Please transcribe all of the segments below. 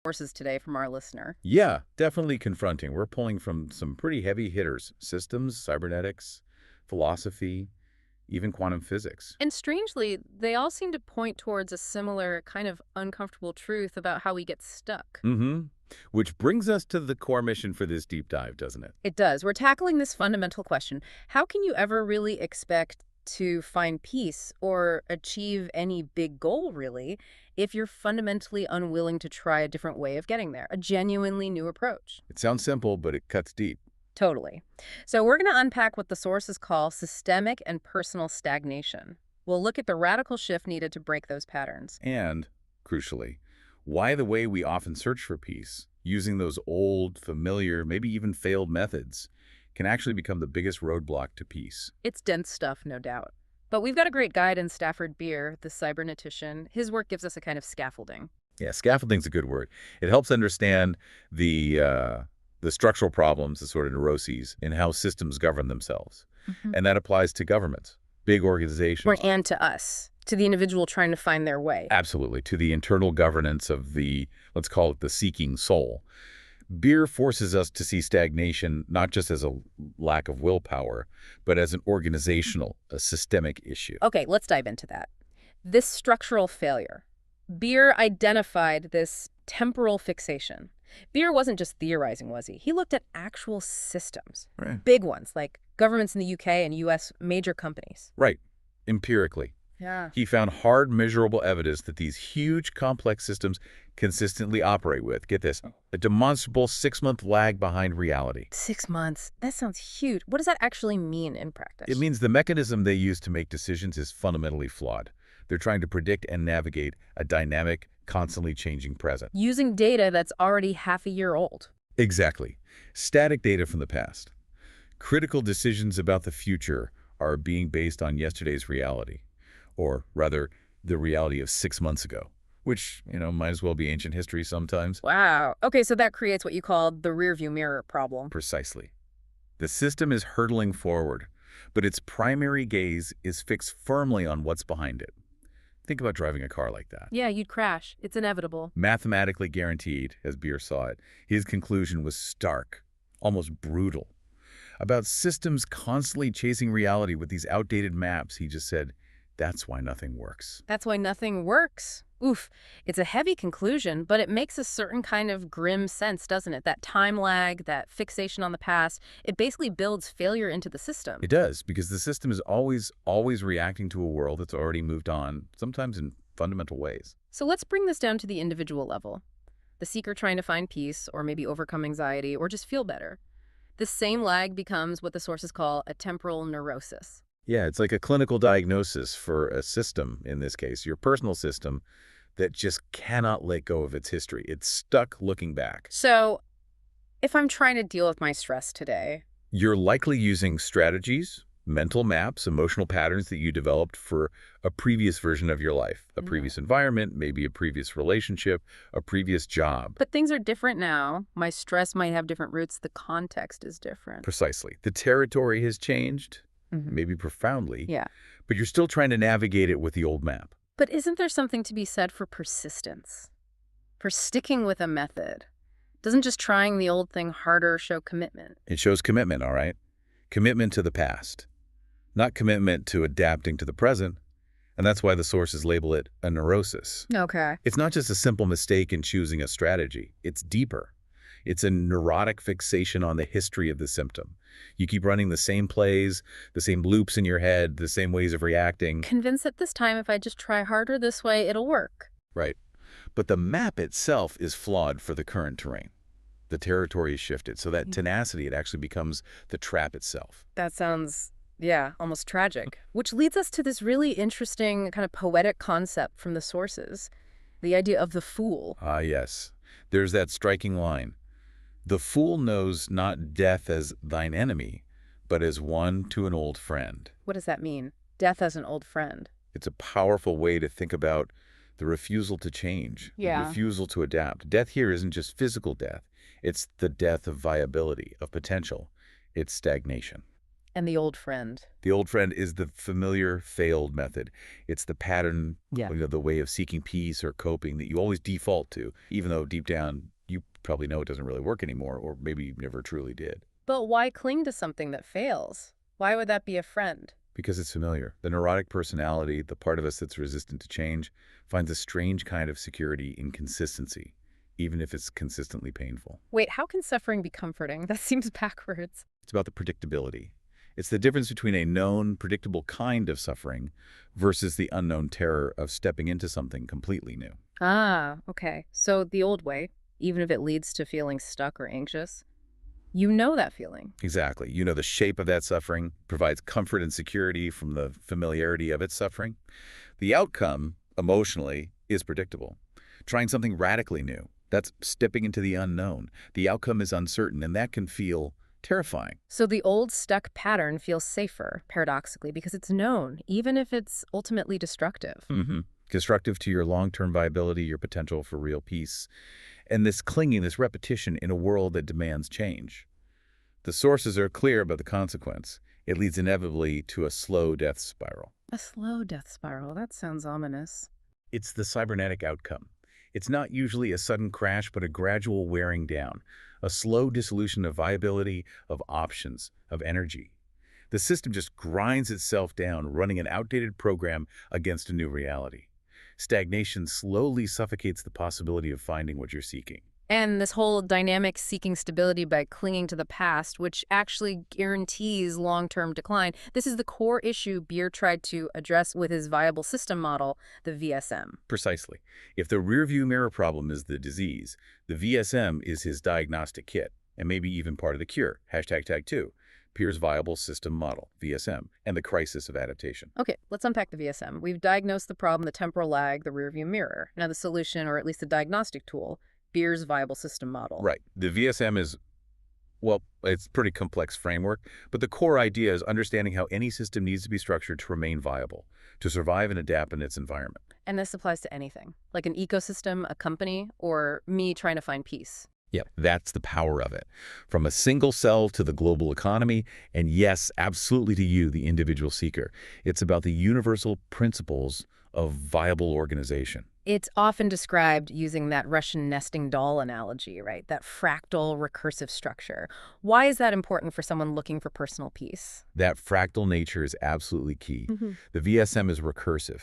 sources today from our listener. Yeah, definitely confronting. We're pulling from some pretty heavy hitters: systems, cybernetics, philosophy, even quantum physics. And strangely, they all seem to point towards a similar kind of uncomfortable truth about how we get stuck. Mm-hmm. Which brings us to the core mission for this deep dive, doesn't it? It does. We're tackling this fundamental question. How can you ever really expect to find peace or achieve any big goal, really, if you're fundamentally unwilling to try a different way of getting there, a genuinely new approach? It sounds simple, but it cuts deep. Totally. So we're going to unpack what the sources call systemic and personal stagnation. We'll look at the radical shift needed to break those patterns. And, crucially, why the way we often search for peace, using those old, familiar, maybe even failed methods, can actually become the biggest roadblock to peace. It's dense stuff, no doubt. But we've got a great guide in Stafford Beer, the cybernetician. His work gives us a kind of scaffolding. Yeah, scaffolding's a good word. It helps understand the structural problems, the sort of neuroses, in how systems govern themselves. And that applies to governments, big organizations. Or and to us, to the individual trying to find their way. Absolutely, to the internal governance of the, let's call it the seeking soul. Beer forces us to see stagnation not just as a lack of willpower, but as an organizational, a systemic issue. Okay, let's dive into that. This structural failure. Beer identified this temporal fixation. Beer wasn't just theorizing, was he? He looked at actual systems. Right. Big ones, like governments in the UK and US major companies. Right, empirically. Yeah. He found hard, measurable evidence that these huge, complex systems consistently operate with, get this, a demonstrable 6-month lag behind reality. 6 months. That sounds huge. What does that actually mean in practice? It means the mechanism they use to make decisions is fundamentally flawed. They're trying to predict and navigate a dynamic, constantly changing present. Using data that's already half a year old. Exactly. Static data from the past. Critical decisions about the future are being based on yesterday's reality, or rather, the reality of 6 months ago, which, might as well be ancient history sometimes. Wow. Okay, so that creates what you call the rearview mirror problem. Precisely. The system is hurtling forward, but its primary gaze is fixed firmly on what's behind it. Think about driving a car like that. Yeah, you'd crash. It's inevitable. Mathematically guaranteed, as Beer saw it. His conclusion was stark, almost brutal. About systems constantly chasing reality with these outdated maps, he just said, that's why nothing works. That's why nothing works. Oof. It's a heavy conclusion, but it makes a certain kind of grim sense, doesn't it? That time lag, that fixation on the past, it basically builds failure into the system. It does, because the system is always reacting to a world that's already moved on, sometimes in fundamental ways. So let's bring this down to the individual level. The seeker trying to find peace, or maybe overcome anxiety, or just feel better. This same lag becomes what the sources call a temporal neurosis. Yeah, it's like a clinical diagnosis for a system, in this case, your personal system, that just cannot let go of its history. It's stuck looking back. So if I'm trying to deal with my stress today, You're likely using strategies, mental maps, emotional patterns that you developed for a previous version of your life, a previous environment, maybe a previous relationship, a previous job. but things are different now. My stress might have different roots. The context is different. Precisely. The territory has changed, maybe profoundly, Yeah. but you're still trying to navigate it with the old map. But isn't there something to be said for persistence? For sticking with a method? Doesn't just trying the old thing harder show commitment? It shows commitment, all right? Commitment to the past, not commitment to adapting to the present. And that's why the sources label it a neurosis. Okay. It's not just a simple mistake in choosing a strategy. It's deeper. It's a neurotic fixation on the history of the symptom. You keep running the same plays, the same loops in your head, the same ways of reacting. Convinced that this time if I just try harder this way, it'll work. Right. But the map itself is flawed for the current terrain. The territory is shifted, so that tenacity, it actually becomes the trap itself. That sounds, yeah, almost tragic. Which leads us to this really interesting kind of poetic concept from the sources, the idea of the fool. Ah, yes. There's that striking line. The fool knows not death as thine enemy, but as one to an old friend. What does that mean? Death as an old friend. It's a powerful way to think about the refusal to change, the Yeah. refusal to adapt. Death here isn't just physical death. It's the death of viability, of potential. It's stagnation. And the old friend. The old friend is the familiar failed method. It's the pattern, Yeah. the way of seeking peace or coping that you always default to, even though deep down you probably know it doesn't really work anymore, or maybe you never truly did. But why cling to something that fails? Why would that be a friend? Because it's familiar. The neurotic personality, the part of us that's resistant to change, finds a strange kind of security in consistency, even if it's consistently painful. Wait, how can suffering be comforting? That seems backwards. It's about the predictability. It's the difference between a known, predictable kind of suffering versus the unknown terror of stepping into something completely new. Ah, okay. So the old way, even if it leads to feeling stuck or anxious, you know that feeling. Exactly. You know the shape of that suffering provides comfort and security from the familiarity of its suffering. The outcome, emotionally, is predictable. Trying something radically new, that's stepping into the unknown. The outcome is uncertain, and that can feel terrifying. So the old stuck pattern feels safer, paradoxically, because it's known, even if it's ultimately destructive. Constructive to your long-term viability, your potential for real peace, and this clinging, this repetition in a world that demands change. The sources are clear about the consequence. It leads inevitably to a slow death spiral. A slow death spiral. That sounds ominous. It's the cybernetic outcome. It's not usually a sudden crash, but a gradual wearing down, a slow dissolution of viability, of options, of energy. The system just grinds itself down, running an outdated program against a new reality. Stagnation slowly suffocates the possibility of finding what you're seeking. And this whole dynamic seeking stability by clinging to the past, which actually guarantees long-term decline. This is the core issue Beer tried to address with his viable system model, the VSM. Precisely. If the rearview mirror problem is the disease, the VSM is his diagnostic kit, and maybe even part of the cure. #tag2. Peer's Viable System Model, VSM, and the crisis of adaptation. Okay, let's unpack the VSM. We've diagnosed the problem, the temporal lag, the rearview mirror. Now the solution, or at least the diagnostic tool, Beer's viable system model. Right. The VSM is, well, it's a pretty complex framework, but the core idea is understanding how any system needs to be structured to remain viable, to survive and adapt in its environment. And this applies to anything, like an ecosystem, a company, or me trying to find peace. Yeah, that's the power of it. From a single cell to the global economy, and yes, absolutely to you, the individual seeker. It's about the universal principles of viable organization. It's often described using that Russian nesting doll analogy, right? That fractal recursive structure. Why is that important for someone looking for personal peace? That fractal nature is absolutely key. Mm-hmm. The VSM is recursive.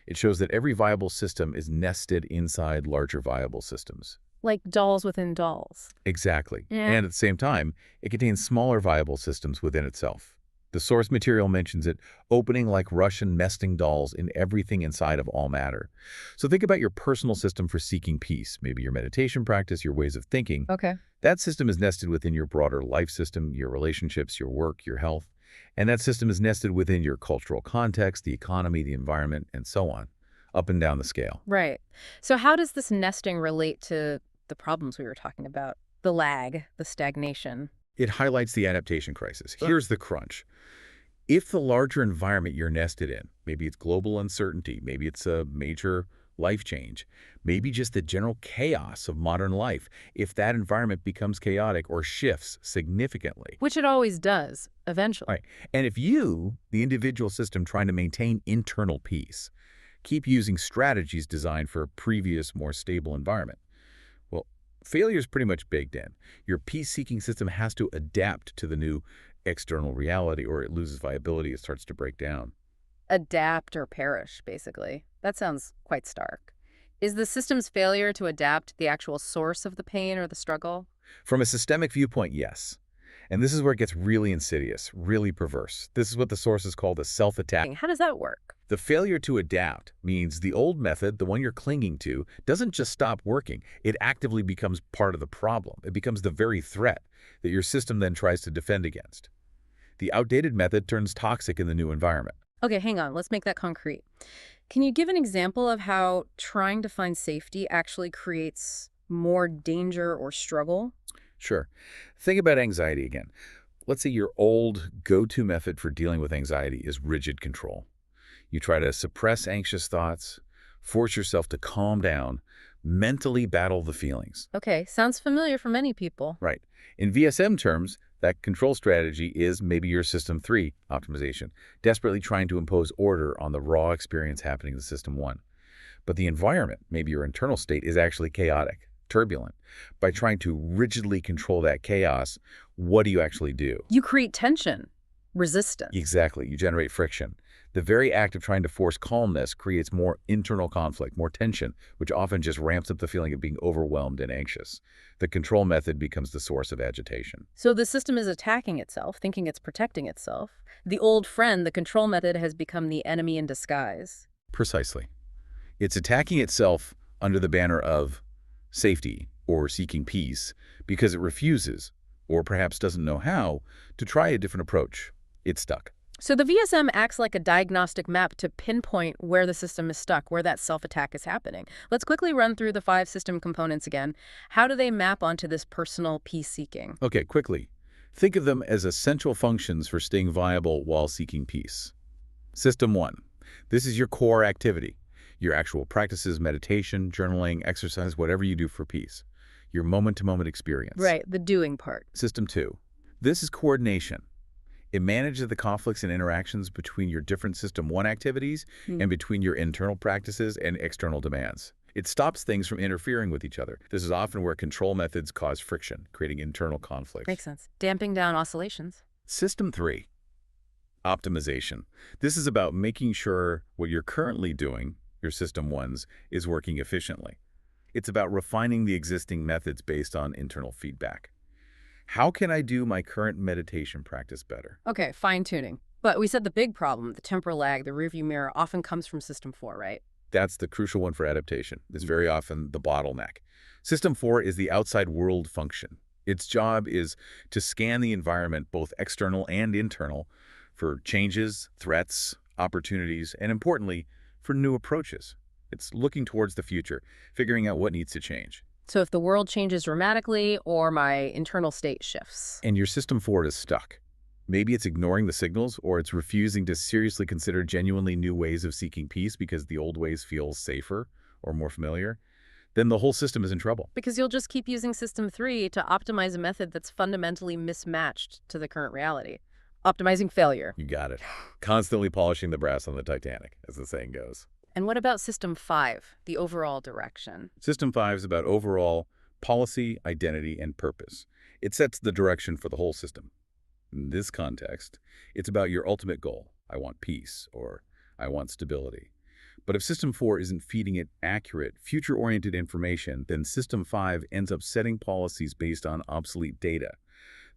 It shows that every viable system is nested inside larger viable systems. Like dolls within dolls. Exactly. Yeah. And at the same time, it contains smaller viable systems within itself. The source material mentions it opening like Russian nesting dolls in everything inside of all matter. So think about your personal system for seeking peace, maybe your meditation practice, your ways of thinking. Okay. That system is nested within your broader life system, your relationships, your work, your health. And that system is nested within your cultural context, the economy, the environment, and so on, up and down the scale. Right. So how does this nesting relate to the problems we were talking about? The lag, the stagnation. It highlights the adaptation crisis. Here's the crunch. If the larger environment you're nested in, maybe it's global uncertainty, maybe it's a major life change, maybe just the general chaos of modern life, if that environment becomes chaotic or shifts significantly. Which it always does, eventually. Right. And if you, the individual system trying to maintain internal peace, keep using strategies designed for a previous, more stable environment, well, failure is pretty much baked in. Your peace-seeking system has to adapt to the new external reality, or it loses viability, it starts to break down. Adapt or perish, basically. That sounds quite stark. Is the system's failure to adapt the actual source of the pain or the struggle? From a systemic viewpoint, yes. And this is where it gets really insidious, really perverse. This is what the sources call the self-attack. How does that work? The failure to adapt means the old method, the one you're clinging to, doesn't just stop working. It actively becomes part of the problem. It becomes the very threat that your system then tries to defend against. The outdated method turns toxic in the new environment. Okay, hang on. Let's make that concrete. Can you give an example of how trying to find safety actually creates more danger or struggle? Sure. Think about anxiety again. Let's say your old go-to method for dealing with anxiety is rigid control. You try to suppress anxious thoughts, force yourself to calm down, mentally battle the feelings. Okay, sounds familiar for many people. Right. In VSM terms, That control strategy is maybe your System 3 optimization, desperately trying to impose order on the raw experience happening in the System 1. But the environment, maybe your internal state, is actually chaotic, turbulent. By trying to rigidly control that chaos, what do you actually do? You create tension, resistance. Exactly. You generate friction. The very act of trying to force calmness creates more internal conflict, more tension, which often just ramps up the feeling of being overwhelmed and anxious. The control method becomes the source of agitation. So the system is attacking itself, thinking it's protecting itself. The old friend, the control method, has become the enemy in disguise. Precisely. It's attacking itself under the banner of safety or seeking peace because it refuses, or perhaps doesn't know how, to try a different approach. It's stuck. So the VSM acts like a diagnostic map to pinpoint where the system is stuck, where that self-attack is happening. Let's quickly run through the 5 system components again. How do they map onto this personal peace-seeking? Okay, quickly. Think of them as essential functions for staying viable while seeking peace. System 1. This is your core activity. Your actual practices, meditation, journaling, exercise, whatever you do for peace. Your moment-to-moment experience. Right, the doing part. System 2. This is coordination. It manages the conflicts and interactions between your different System 1 activities and between your internal practices and external demands. It stops things from interfering with each other. This is often where control methods cause friction, creating internal conflicts. Makes sense. Damping down oscillations. System 3. Optimization. This is about making sure what you're currently doing, your System 1s, is working efficiently. It's about refining the existing methods based on internal feedback. How can I do my current meditation practice better? Okay, fine-tuning. But we said the big problem, the temporal lag, the rearview mirror, often comes from System 4, right? That's the crucial one for adaptation. It's very often the bottleneck. System 4 is the outside world function. Its job is to scan the environment, both external and internal, for changes, threats, opportunities, and importantly, for new approaches. It's looking towards the future, figuring out what needs to change. So if the world changes dramatically or my internal state shifts. And your System 4 is stuck. Maybe it's ignoring the signals, or it's refusing to seriously consider genuinely new ways of seeking peace because the old ways feel safer or more familiar. Then the whole system is in trouble. Because you'll just keep using System 3 to optimize a method that's fundamentally mismatched to the current reality. Optimizing failure. You got it. Constantly polishing the brass on the Titanic, as the saying goes. And what about System 5, the overall direction? System 5 is about overall policy, identity, and purpose. It sets the direction for the whole system. In this context, it's about your ultimate goal. I want peace, or I want stability. But if System 4 isn't feeding it accurate, future-oriented information, then System 5 ends up setting policies based on obsolete data.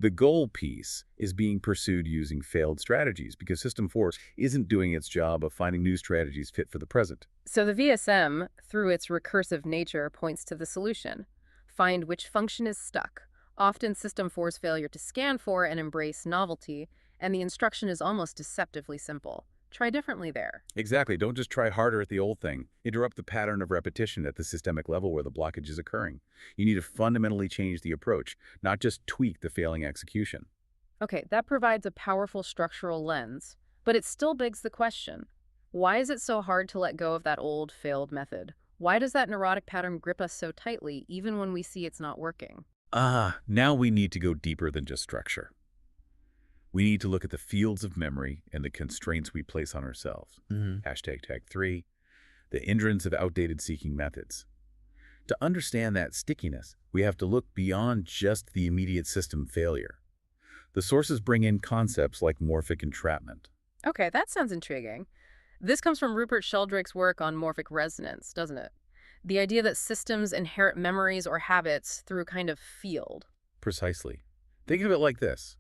The goal piece is being pursued using failed strategies because System 4 isn't doing its job of finding new strategies fit for the present. So the VSM, through its recursive nature, points to the solution. Find which function is stuck. Often System 4's failure to scan for and embrace novelty, and the instruction is almost deceptively simple. Try differently there. Exactly. Don't just try harder at the old thing. Interrupt the pattern of repetition at the systemic level where the blockage is occurring. You need to fundamentally change the approach, not just tweak the failing execution. Okay, that provides a powerful structural lens, but it still begs the question, why is it so hard to let go of that old, failed method? Why does that neurotic pattern grip us so tightly, even when we see it's not working? Now we need to go deeper than just structure. We need to look at the fields of memory and the constraints we place on ourselves. Hashtag tag 3, the hindrance of outdated seeking methods. To understand that stickiness, we have to look beyond just the immediate system failure. The sources bring in concepts like morphic entrapment. Okay, that sounds intriguing. This comes from Rupert Sheldrake's work on morphic resonance, doesn't it? The idea that systems inherit memories or habits through a kind of field. Precisely. Think of it like this.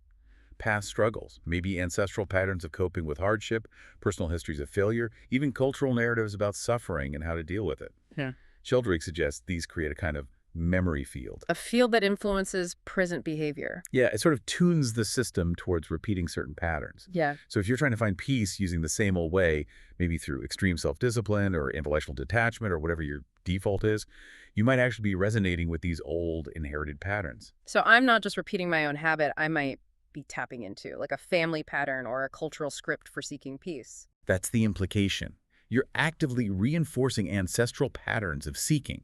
Past struggles, maybe ancestral patterns of coping with hardship, personal histories of failure, even cultural narratives about suffering and how to deal with it. Yeah. Sheldrake suggests these create a kind of memory field. A field that influences present behavior. Yeah, it sort of tunes the system towards repeating certain patterns. Yeah. So if you're trying to find peace using the same old way, maybe through extreme self-discipline or intellectual detachment or whatever your default is, you might actually be resonating with these old inherited patterns. So I'm not just repeating my own habit, I might be tapping into, like a family pattern or a cultural script for seeking peace. That's the implication. You're actively reinforcing ancestral patterns of seeking.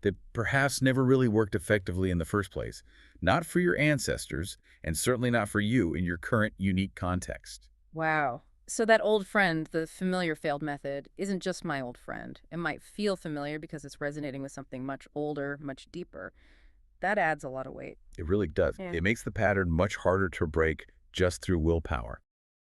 that perhaps never really worked effectively in the first place. Not for your ancestors, and certainly not for you in your current unique context. Wow. So that old friend, the familiar failed method, isn't just my old friend. It might feel familiar because it's resonating with something much older, much deeper. That adds a lot of weight. It really does. Yeah. It makes the pattern much harder to break just through willpower.